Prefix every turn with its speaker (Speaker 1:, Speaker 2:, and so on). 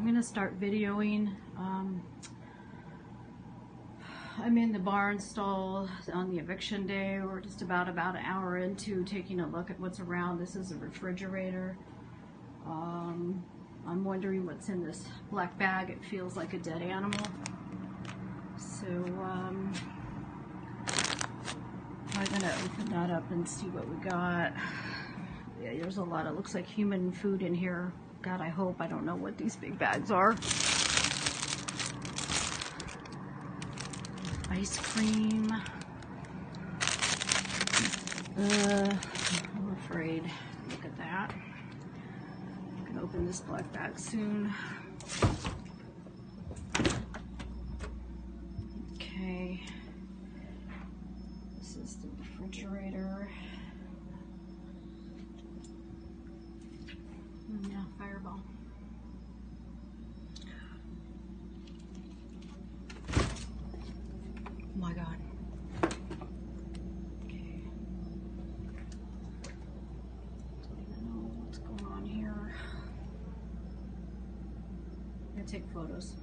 Speaker 1: gonna start videoing. I'm in the barn stall on the eviction day. We're just about an hour into taking a look at what's around. This is a refrigerator. I'm wondering what's in this black bag. It feels like a dead animal. So I'm gonna open that up and see what we got. Yeah, there's a lot. It looks like human food in here. God, I hope. I don't know what these big bags are. Ice cream. I'm afraid. Look at that. I'm gonna open this black bag soon. Okay. This is the refrigerator. Yeah, Fireball. Oh my God. Okay. Don't even know what's going on here. I'm gonna take photos.